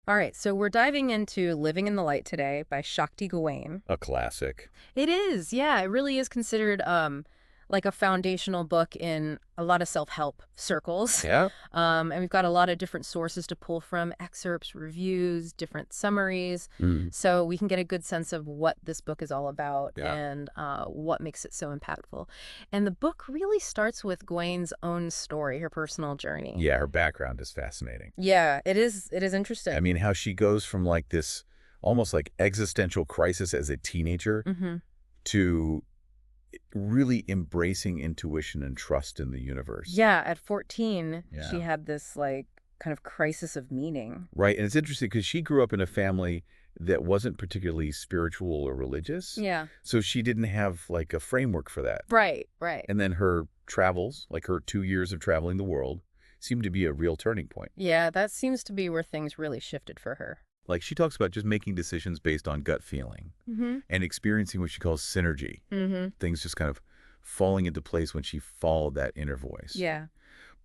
All right, so we're diving into Living in the Light today by Shakti Gawain. A classic. It is, yeah, it really is considered like a foundational book in a lot of self-help circles. Yeah? And we've got a lot of different sources to pull from, excerpts, reviews, different summaries, Mm. so we can get a good sense of what this book is all about Yeah. and what makes it so impactful. And the book really starts with Gawain's own story, her personal journey. Yeah, her background is fascinating. Yeah, it is. It is I interesting. mean, how she goes from like this almost like existential crisis as a teenager Mm-hmm. to really embracing intuition and trust in the universe. Yeah, at 14, she Yeah. had this like kind of crisis of meaning. Right. And it's interesting because she grew up in a family that wasn't particularly spiritual or religious. Yeah. So she didn't have like a framework for that. Right, right. And then her travels, like her 2 years of traveling the world, seemed to be a real turning point. Yeah, that seems to be where things really shifted for her. Like she talks about just making decisions based on gut feeling Mm-hmm. and experiencing what she calls synergy. Mm-hmm. Things just kind of falling into place when she followed that inner voice. Yeah.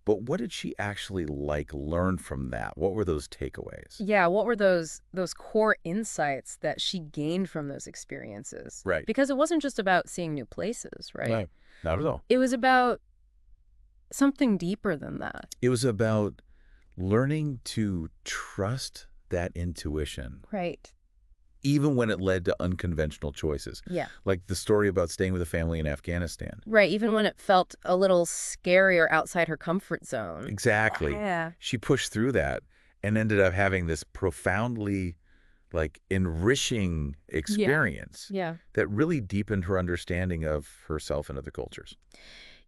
But what did she actually like learn from that? What were those takeaways? Yeah, what were those core insights that she gained from those experiences? Right. Because it wasn't just about seeing new places, right? Right. Not at all. It was about something deeper than that. It was about learning to trust that intuition, Right. even when it led to unconventional choices. Yeah. Like the story about staying with a family in Afghanistan. Right, even when it felt a little scary or outside her comfort zone. Exactly. Yeah. She pushed through that and ended up having this profoundly like enriching experience Yeah. that really deepened her understanding of herself and other cultures.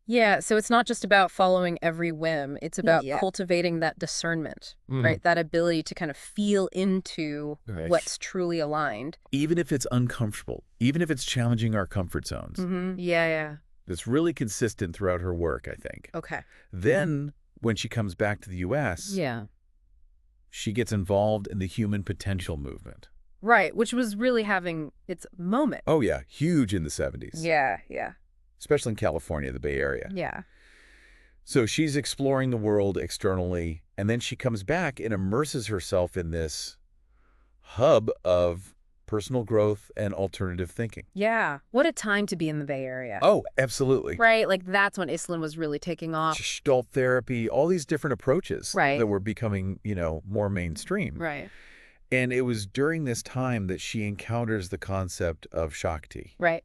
Yeah, so it's not just about following every whim. It's about Yeah. cultivating that discernment, Mhm. right? That ability to kind of feel into Right. what's truly aligned. Even if it's uncomfortable, even if it's challenging our comfort zones. Mm-hmm. Yeah, yeah. That's really consistent throughout her work, I think. Okay. Then, when she comes back to the U.S., Yeah. she gets involved in the human potential movement. Right, which was really having its moment. Oh, yeah, huge in the 70s, Yeah, yeah, especially in California, the Bay Area. yeah. So she's exploring the world externally, and then she comes back and immerses herself in this hub of personal growth and alternative thinking. Yeah. What a time to be in the Bay Area. Oh, absolutely. Right, like that's when Islam was really taking off. Gestalt therapy, all these different approaches Right. that were becoming, more mainstream. Right, And it was during this time that she encounters the concept of Shakti, right,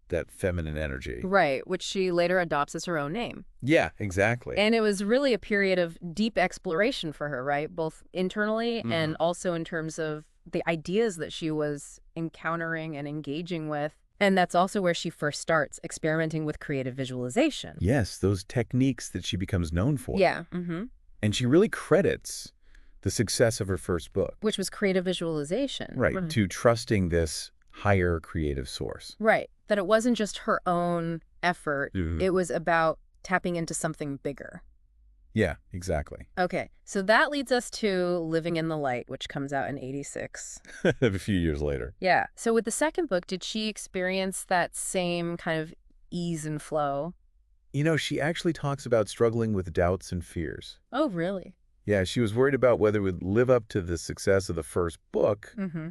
that feminine energy. right, which she later adopts as her own name. Yeah, exactly. And it was really a period of deep exploration for her, right? Both internally Mhm. and also in terms of the ideas that she was encountering and engaging with. And that's also where she first starts experimenting with creative visualization. Yes, those techniques that she becomes known for. Yeah. Mm-hmm. And she really credits the success of her first book, Which was creative visualization. right, to trusting this higher creative source. Right. That it wasn't just her own effort. Mhm. It was about tapping into something bigger. Yeah, exactly. Okay. So that leads us to Living in the Light, which comes out in 86. A few years later. Yeah. So with the second book, did she experience that same kind of ease and flow? She actually talks about struggling with doubts and fears. Oh, really? Yeah, she was worried about whether it would live up to the success of the first book, Mm-hmm.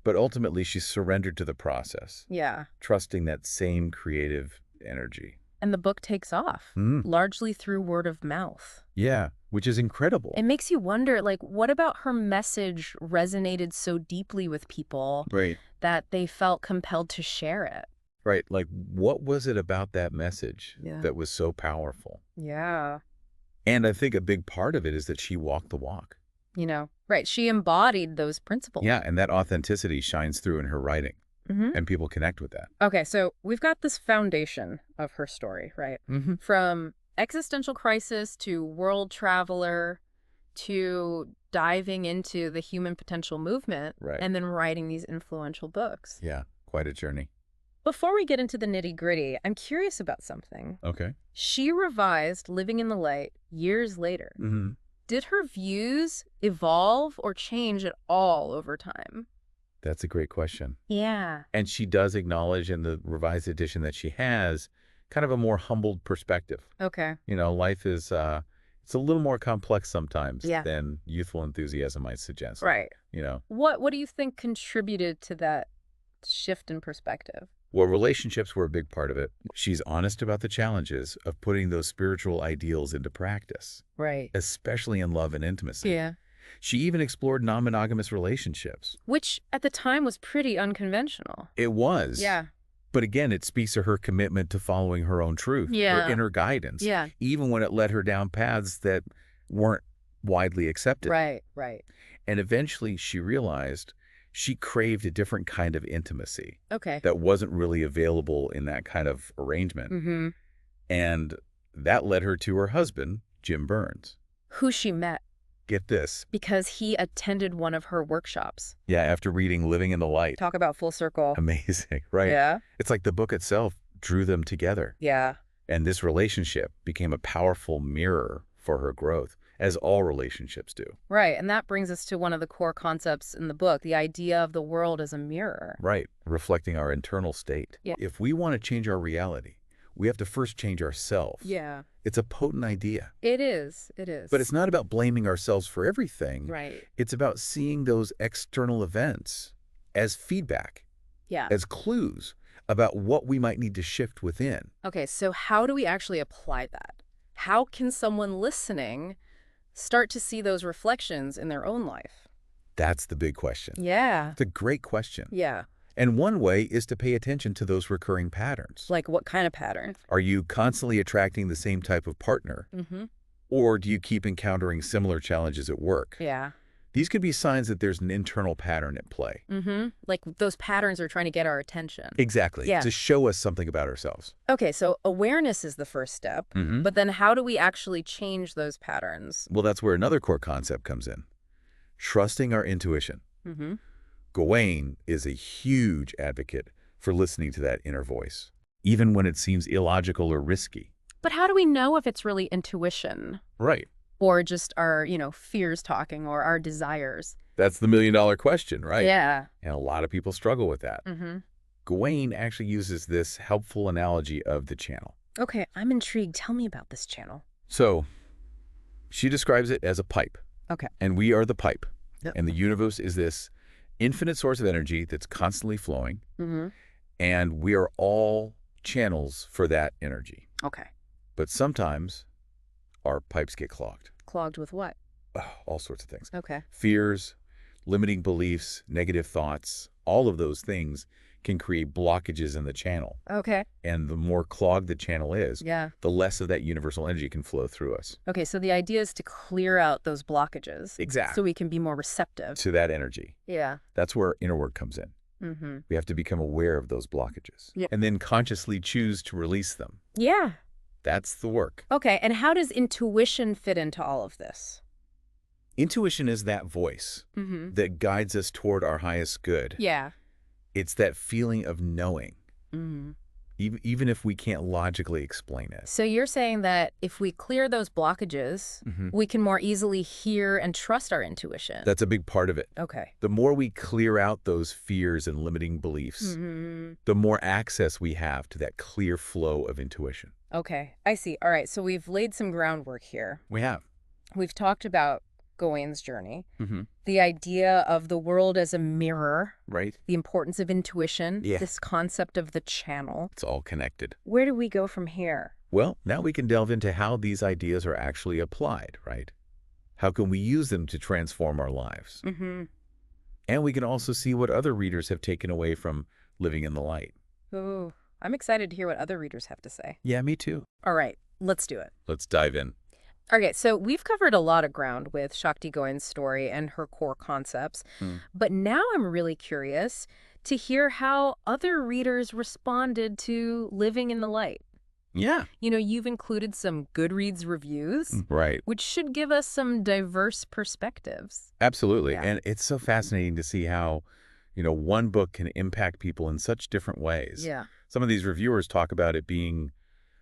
but ultimately she surrendered to the process, Yeah. trusting that same creative energy. And the book takes off, Mm. largely through word of mouth. Yeah, which is incredible. It makes you wonder, like, what about her message resonated so deeply with people Right. that they felt compelled to share it? Right. Like, what was it about that message Yeah. that was so powerful? Yeah. And I think a big part of it is that she walked the walk. Right. She embodied those principles. Yeah, and that authenticity shines through in her writing, Mm-hmm. and people connect with that. Okay, so we've got this foundation of her story, right? Mm-hmm. From existential crisis to world traveler to diving into the human potential movement Right. and then writing these influential books. Yeah, quite a journey. Before we get into the nitty-gritty, I'm curious about something. Okay. She revised Living in the Light years later. Mm-hmm. Did her views evolve or change at all over time? That's a great question. Yeah. And she does acknowledge in the revised edition that she has kind of a more humbled perspective. Okay. Life is, it's It's a little more complex sometimes Yeah. than youthful enthusiasm might suggest. Right. You know, What do you think contributed to that shift in perspective? well, relationships were a big part of it. She's honest about the challenges of putting those spiritual ideals into practice, Right. especially in love and intimacy. Yeah. She even explored non-monogamous relationships. Which at the time was pretty unconventional. It was. Yeah. But again, it speaks to her commitment to following her own truth, her Yeah. inner guidance, Yeah. even when it led her down paths that weren't widely accepted. Right. Right. And eventually she realized she craved a different kind of intimacy Okay. that wasn't really available in that kind of arrangement. Mm-hmm. And that led her to her husband, Jim Burns. Who she met Get this. because he attended one of her workshops. Yeah, after reading Living in the Light. Talk about full circle. Amazing, right? Yeah. It's like the book itself drew them together. Yeah. And this relationship became a powerful mirror for her growth, as all relationships do. Right. And that brings us to one of the core concepts in the book, the idea of the world as a mirror. Right, reflecting our internal state. Yeah. If we want to change our reality, we have to first change ourselves. Yeah. It's a potent idea. It is. It is. But it's not about blaming ourselves for everything. Right. It's about seeing those external events as feedback, Yeah. as clues about what we might need to shift within. Okay, so how do we actually apply that? How can someone listening start to see those reflections in their own life? That's the big question. Yeah. It's a great question. Yeah. And one way is to pay attention to those recurring patterns. Like what kind of pattern? Are you constantly attracting the same type of partner? Mm-hmm. Or do you keep encountering similar challenges at work? Yeah. These could be signs that there's an internal pattern at play. Mm-hmm. Like those patterns are trying to get our attention. Exactly. Yeah. To show us something about ourselves. Okay, so awareness is the first step, Mm-hmm. but then how do we actually change those patterns? Well, that's where another core concept comes in. Trusting our intuition. Mm-hmm. Gawain is a huge advocate for listening to that inner voice, even when it seems illogical or risky. But how do we know if it's really intuition Right. or just our, fears talking or our desires? That's the million-dollar question, right? Yeah. And a lot of people struggle with that. Mm-hmm. Gawain actually uses this helpful analogy of the channel. Okay, I'm intrigued. Tell me about this channel. So she describes it as a pipe. Okay. And we are the pipe. Yep. And the universe is this infinite source of energy that's constantly flowing. Mm-hmm. And we are all channels for that energy. Okay. But sometimes our pipes get clogged. Clogged with what? All sorts of things. Okay. Fears, limiting beliefs, negative thoughts, all of those things can create blockages in the channel. Okay. And the more clogged the channel is, Yeah. the less of that universal energy can flow through us. Okay, so the idea is to clear out those blockages. Exactly. So we can be more receptive. To that energy. Yeah. That's where inner work comes in. Mm-hmm. We have to become aware of those blockages. Yeah. And then consciously choose to release them. Yeah. That's the work. Okay, and how does intuition fit into all of this? Intuition is that voice Mm-hmm. that guides us toward our highest good. Yeah. It's that feeling of knowing, Mm-hmm. even if we can't logically explain it. So you're saying that if we clear those blockages, we can more easily hear and trust our intuition. That's a big part of it. Okay. The more we clear out those fears and limiting beliefs, Mm-hmm. the more access we have to that clear flow of intuition. Okay, I see. All right, so we've laid some groundwork here. We have. We've talked about Gawain's journey, Mm-hmm. the idea of the world as a mirror, Right? the importance of intuition, Yeah. this concept of the channel. It's all connected. Where do we go from here? Well, now we can delve into how these ideas are actually applied, right? How can we use them to transform our lives? Mm-hmm. And we can also see what other readers have taken away from Living in the Light. Ooh, I'm excited to hear what other readers have to say. Yeah, me too. All right, let's do it. Let's dive in. Okay, so we've covered a lot of ground with Shakti Gawain's story and her core concepts, but now I'm really curious to hear how other readers responded to Living in the Light. Yeah. You've included some Goodreads reviews, Right. which should give us some diverse perspectives. Absolutely. Yeah. And it's so fascinating to see how, one book can impact people in such different ways. Yeah. Some of these reviewers talk about it being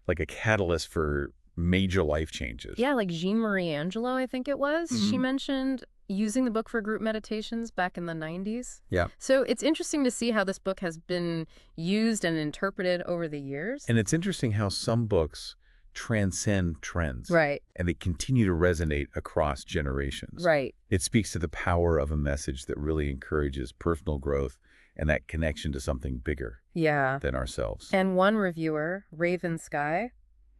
like a catalyst for major life changes. Yeah, like Jean-Marie Angelo, I think it was. She Mhm. mentioned using the book for group meditations back in the 90s. Yeah. So it's interesting to see how this book has been used and interpreted over the years. And it's interesting how some books transcend trends. Right. And they continue to resonate across generations. Right. It speaks to the power of a message that really encourages personal growth and that connection to something bigger Yeah. than ourselves. And one reviewer, Raven Sky,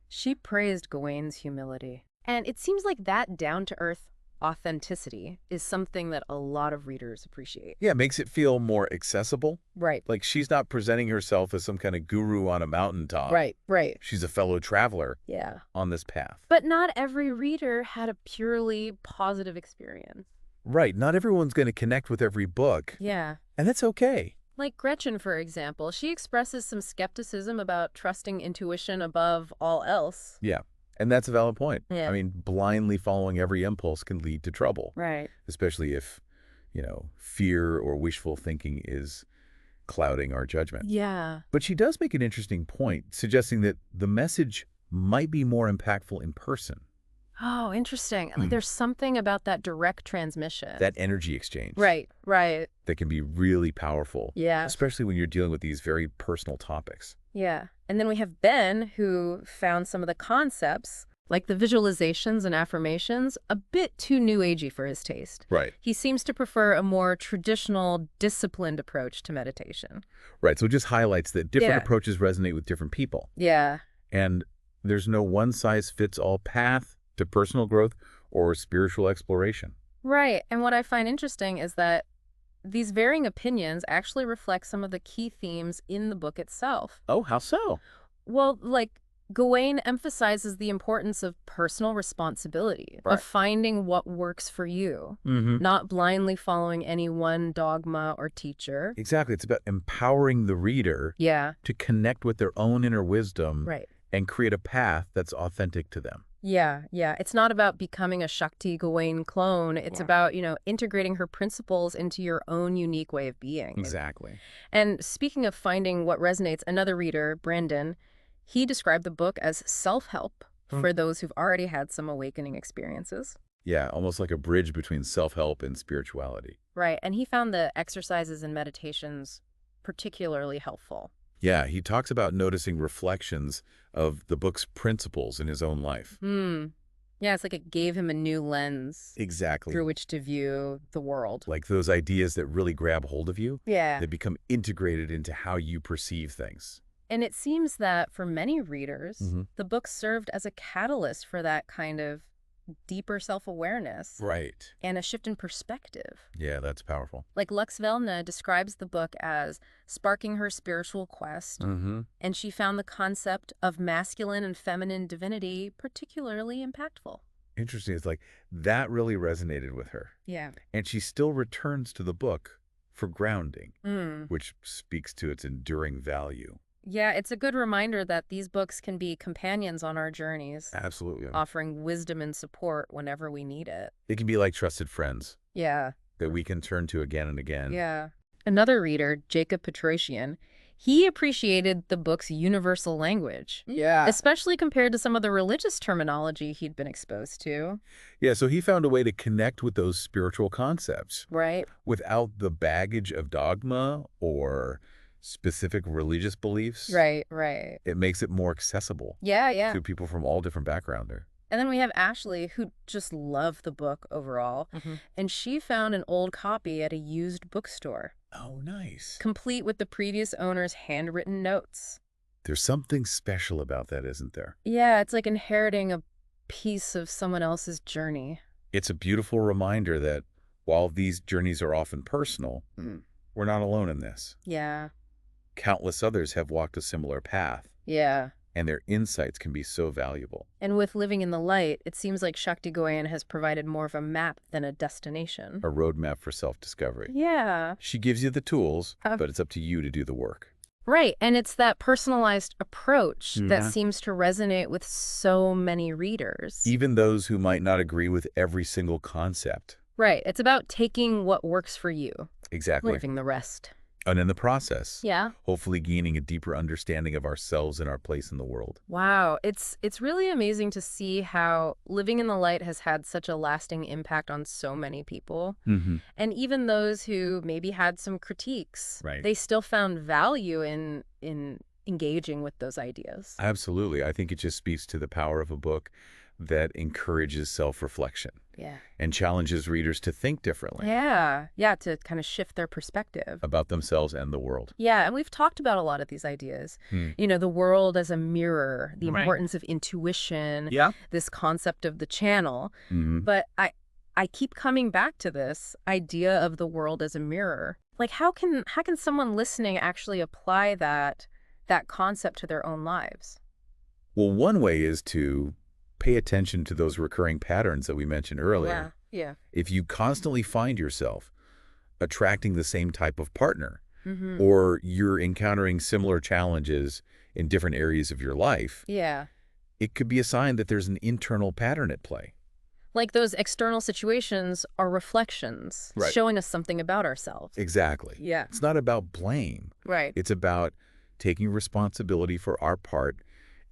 she praised Gawain's humility. And it seems like that down-to-earth authenticity is something that a lot of readers appreciate. Yeah, it makes it feel more accessible. Right. Like she's not presenting herself as some kind of guru on a mountaintop. Right. She's a fellow traveler Yeah. on this path. But not every reader had a purely positive experience. Right. Not everyone's going to connect with every book. Yeah. And that's okay. Like Gretchen, for example, she expresses some skepticism about trusting intuition above all else. Yeah. And that's a valid point. Yeah. I mean, blindly following every impulse can lead to trouble. Right. Especially if, fear or wishful thinking is clouding our judgment. Yeah. But she does make an interesting point, suggesting that the message might be more impactful in person. Oh, interesting. Like there's something about that direct transmission. That energy exchange. Right. That can be really powerful. Yeah. Especially when you're dealing with these very personal topics. Yeah. And then we have Ben, who found some of the concepts, like the visualizations and affirmations, a bit too new agey for his taste. Right. He seems to prefer a more traditional, disciplined approach to meditation. Right. So it just highlights that different Yeah. approaches resonate with different people. Yeah. And there's no one-size-fits-all path to personal growth or spiritual exploration. Right. And what I find interesting is that these varying opinions actually reflect some of the key themes in the book itself. Oh, how so? Well, like, Gawain emphasizes the importance of personal responsibility, Right. of finding what works for you, Mm-hmm. not blindly following any one dogma or teacher. Exactly. It's about empowering the reader Yeah. to connect with their own inner wisdom Right. and create a path that's authentic to them. Yeah. It's not about becoming a Shakti Gawain clone. It's about, integrating her principles into your own unique way of being. Exactly. And speaking of finding what resonates, another reader, Brandon, he described the book as self-help for those who've already had some awakening experiences. Yeah, almost like a bridge between self-help and spirituality. Right. And he found the exercises and meditations particularly helpful. Yeah, he talks about noticing reflections of the book's principles in his own life. Yeah, it's like it gave him a new lens Exactly. through which to view the world. Like those ideas that really grab hold of you, Yeah. they become integrated into how you perceive things. And it seems that for many readers, Mhm. the book served as a catalyst for that kind of deeper self-awareness Right. and a shift in perspective. Yeah, that's powerful. Like Lux Velna describes the book as sparking her spiritual quest, Mm-hmm. and she found the concept of masculine and feminine divinity particularly impactful. Interesting. It's like that really resonated with her. Yeah. And she still returns to the book for grounding, Mm. which speaks to its enduring value. Yeah, it's a good reminder that these books can be companions on our journeys, Absolutely. offering wisdom and support whenever we need it. It can be like trusted friends Yeah. that we can turn to again and again. Yeah. Another reader, Jacob Petrosian, he appreciated the book's universal language, especially compared to some of the religious terminology he'd been exposed to. Yeah, so he found a way to connect with those spiritual concepts Right. without the baggage of dogma or specific religious beliefs. Right. It makes it more accessible Yeah. to people from all different backgrounds. And then we have Ashley, who just loved the book overall, and she found an old copy at a used bookstore, Oh, nice. complete with the previous owner's handwritten notes. There's something special about that, isn't there? Yeah, it's like inheriting a piece of someone else's journey. It's a beautiful reminder that while these journeys are often personal, we're not alone in this. Yeah. Countless others have walked a similar path, Yeah. and their insights can be so valuable. And with Living in the Light, it seems like Shakti Gawain has provided more of a map than a destination. A roadmap for self-discovery. Yeah. She gives you the tools, Uh, but it's up to you to do the work. Right. And it's that personalized approach that Yeah. seems to resonate with so many readers. Even those who might not agree with every single concept. Right. It's about taking what works for you, Exactly. leaving the rest. And in the process, Yeah. hopefully gaining a deeper understanding of ourselves and our place in the world. Wow. It's really amazing to see how Living in the Light has had such a lasting impact on so many people. Mm-hmm. And even those who maybe had some critiques, Right. they still found value in engaging with those ideas. Absolutely. I think it just speaks to the power of a book that encourages self-reflection Yeah. and challenges readers to think differently Yeah. Yeah, to kind of shift their perspective. about themselves and the world. Yeah, and we've talked about a lot of these ideas. Hmm. The world as a mirror, the Right. importance of intuition, Yeah. this concept of the channel. Mm-hmm. But I keep coming back to this idea of the world as a mirror. Like how can someone listening actually apply that concept to their own lives? Well, one way is to pay attention to those recurring patterns that we mentioned earlier. Yeah. If you constantly find yourself attracting the same type of partner, Mm-hmm. or you're encountering similar challenges in different areas of your life, Yeah. it could be a sign that there's an internal pattern at play. Like those external situations are reflections, Right. showing us something about ourselves. Exactly. Yeah. It's not about blame. Right. It's about taking responsibility for our part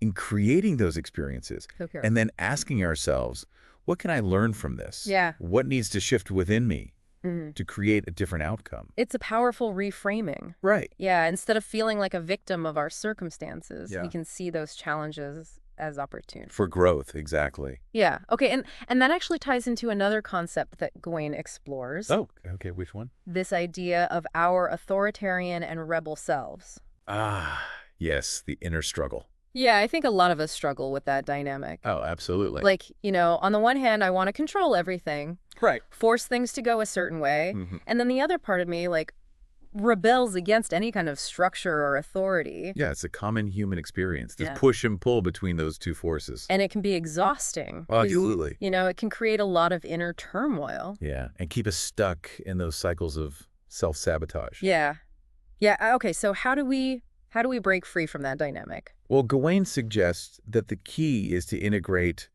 in creating those experiences Okay. and then asking ourselves, what can I learn from this? Yeah. What needs to shift within me Mhm. to create a different outcome? It's a powerful reframing. Right. Yeah, instead of feeling like a victim of our circumstances, Yeah. we can see those challenges as opportunities. For growth, exactly. Yeah. Okay, and that actually ties into another concept that Gawain explores. Oh, okay. Which one? This idea of our authoritarian and rebel selves. Ah, yes, the inner struggle. Yeah, I think a lot of us struggle with that dynamic. Oh, absolutely. Like, on the one hand, I want to control everything, right. force things to go a certain way. Mhm. And then the other part of me, like, rebels against any kind of structure or authority. Yeah, it's a common human experience. This Yeah. push and pull between those two forces. And it can be exhausting. 'Cause, Absolutely. It can create a lot of inner turmoil. Yeah, and keep us stuck in those cycles of self-sabotage. Yeah. Yeah, okay, so how do we break free from that dynamic? Well, Gawain suggests that the key is to integrate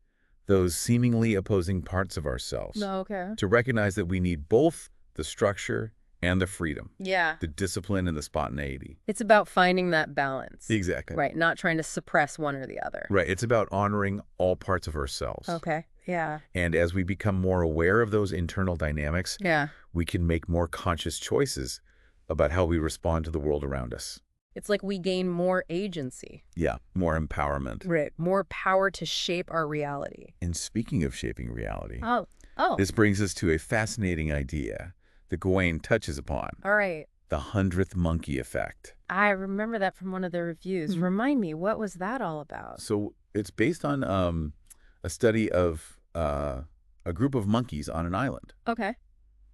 those seemingly opposing parts of ourselves, Okay. to recognize that we need both the structure and the freedom, Yeah. the discipline and the spontaneity. It's about finding that balance. Exactly. Right, not trying to suppress one or the other. Right. It's about honoring all parts of ourselves. Okay. Yeah. And as we become more aware of those internal dynamics, Yeah. we can make more conscious choices about how we respond to the world around us. It's like we gain more agency. Yeah, more empowerment. Right. More power to shape our reality. And speaking of shaping reality, Oh. this brings us to a fascinating idea that Gawain touches upon, All right. the 100th monkey effect. I remember that from one of the reviews. Mhm. Remind me, what was that all about? So it's based on a study of a group of monkeys on an island. Okay.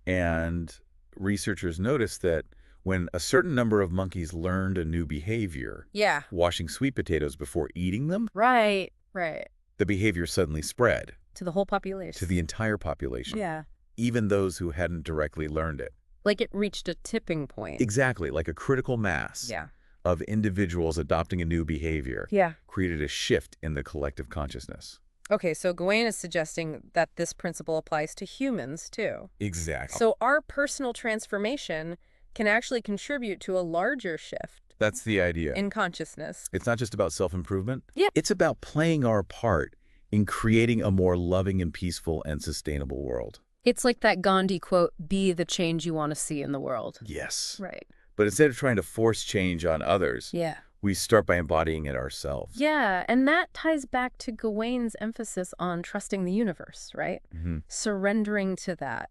And researchers noticed that when a certain number of monkeys learned a new behavior, Yeah. washing sweet potatoes before eating them, Right. Right. the behavior suddenly spread To the whole population. to the entire population, Yeah. even those who hadn't directly learned it. Like it reached a tipping point. Exactly, like a critical mass Yeah. of individuals adopting a new behavior Yeah. created a shift in the collective consciousness. Okay, so Gawain is suggesting that this principle applies to humans too. Exactly. So our personal transformation can actually contribute to a larger shift That's the idea. in consciousness. It's not just about self-improvement. Yeah. It's about playing our part in creating a more loving and peaceful and sustainable world. It's like that Gandhi quote, be the change you want to see in the world. Yes. Right. But instead of trying to force change on others, Yeah. we start by embodying it ourselves. Yeah, and that ties back to Gawain's emphasis on trusting the universe, right? Mhm. Surrendering to that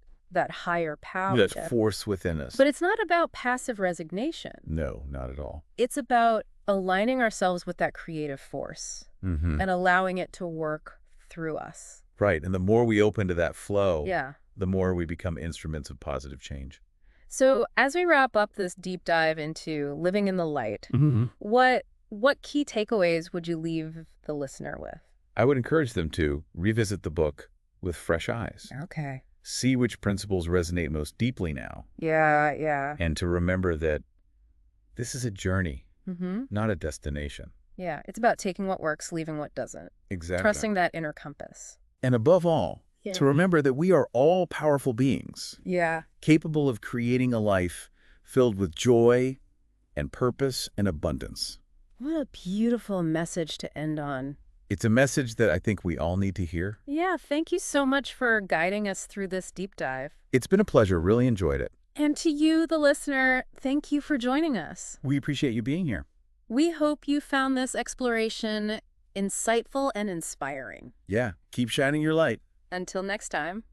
higher power. That force within us. But it's not about passive resignation. No, not at all. It's about aligning ourselves with that creative force Mm-hmm. and allowing it to work through us. Right. And the more we open to that flow, Yeah. the more we become instruments of positive change. So as we wrap up this deep dive into living in the light, Mm-hmm. what key takeaways would you leave the listener with? I would encourage them to revisit the book with fresh eyes. Okay. See which principles resonate most deeply now, Yeah. and to remember that this is a journey, Mm-hmm. not a destination. Yeah. It's about taking what works, leaving what doesn't. Exactly. Trusting that inner compass. And above all, to remember that we are all powerful beings, Yeah. capable of creating a life filled with joy and purpose and abundance. What a beautiful message to end on. It's a message that I think we all need to hear. Yeah, thank you so much for guiding us through this deep dive. It's been a pleasure. Really enjoyed it. And to you, the listener, thank you for joining us. We appreciate you being here. We hope you found this exploration insightful and inspiring. Yeah, keep shining your light. Until next time.